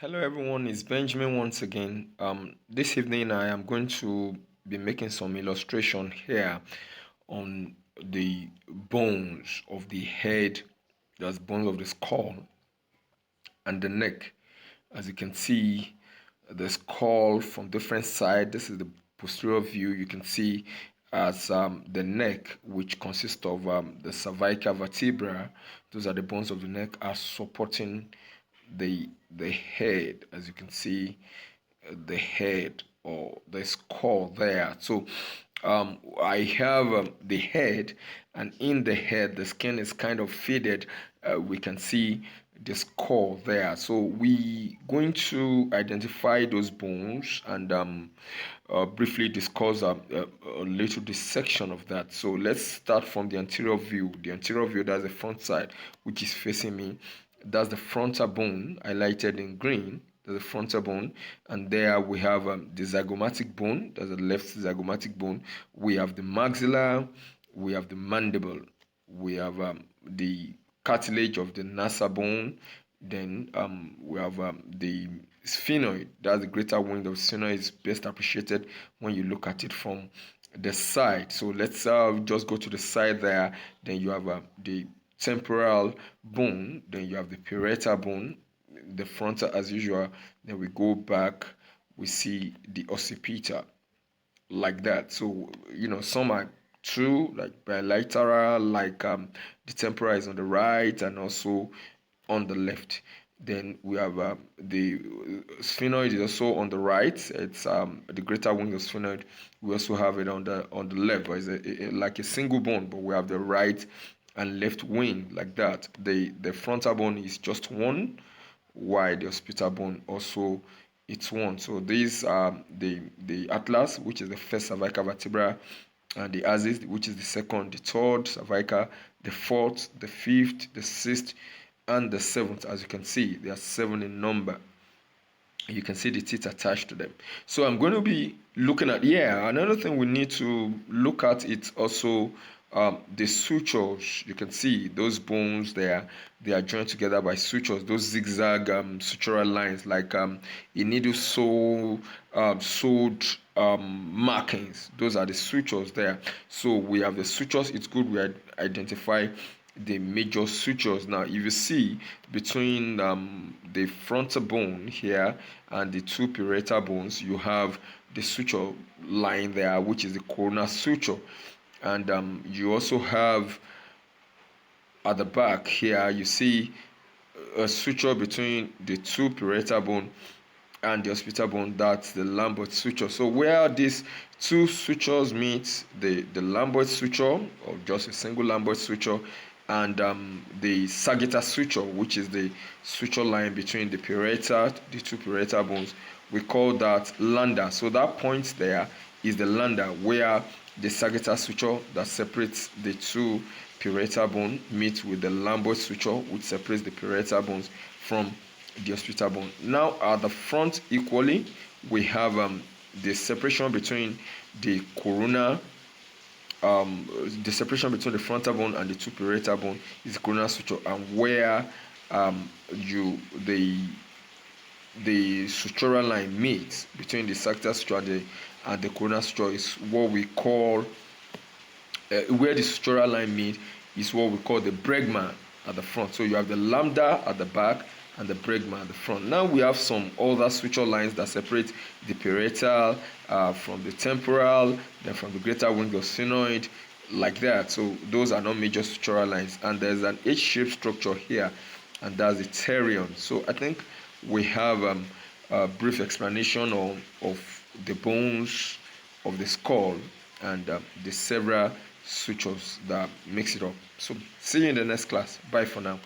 Hello everyone, it's Benjamin once again. This evening I am going to be making some illustration here on the bones of the head, that's bones of the skull and the neck. As you can see, the skull from different side. This is the posterior view. You can see as the neck, which consists of the cervical vertebra. Those are the bones of the neck, are supporting the head. As you can see, the head or the skull there. So I have the head, and in the head the skin is kind of faded. We can see the skull there. So we going to identify those bones and briefly discuss a little dissection of that. So let's start from the anterior view. The anterior view, that's the front side, which is facing me. That's the frontal bone highlighted in green. There's the frontal bone, and there we have the zygomatic bone. That's the left zygomatic bone. We have the maxilla, we have the mandible, we have the cartilage of the nasal bone. Then we have the sphenoid. That's the greater wing of sphenoid. Is best appreciated when you look at it from the side. So let's just go to the side there. Then you have the temporal bone. Then you have the parietal bone, the frontal as usual. Then we go back, we see the occipital, like that. So some are true, like bilateral, like the temporal is on the right and also on the left. Then we have the sphenoid is also on the right. It's the greater wing of sphenoid. We also have it on the left, but it's like a single bone, but we have the right and left wing, like that. The frontal bone is just one, while the occipital bone also it's one. So these are the atlas, which is the first cervical vertebra, and the axis, which is the second, the third cervical, the fourth, the fifth, the sixth, and the seventh. As you can see, there are 7 in number. You can see the teeth attached to them. So I'm going to be looking at, another thing we need to look at, it's also the sutures. You can see those bones there, they are joined together by sutures, those zigzag sutural lines, like a needle sewed markings. Those are the sutures there. So we have the sutures. It's good we identify the major sutures. Now if you see between the frontal bone here and the two parietal bones, you have the suture line there, which is the coronal suture. And you also have at the back here, you see a suture between the two parietal bone and the occipital bone. That's the lumbar suture. So where these two sutures meet, the lumbar suture, or just a single lumbar suture, and the sagittal suture, which is the suture line between the two parietal bones, we call that landa. So that point there is the landa, where the sagittal suture that separates the two parietal bone meets with the lumbar suture, which separates the parietal bones from the occipital bone. Now at the front equally, we have the separation between the corona, the separation between the frontal bone and the two parietal bone is the coronal suture, and where the sutural line meets between the sagittal suture and the coronal suture is what we call where the sutural line meets is what we call the bregma at the front. So you have the lambda at the back and the bregma at the front. Now we have some other suture lines that separate the parietal from the temporal, then from the greater wing of sphenoid, like that. So those are not major sutural lines, and there's an H-shaped structure here, and that's the therion. So I think we have a brief explanation of the bones of the skull and the several sutures that makes it up. So see you in the next class. Bye for now.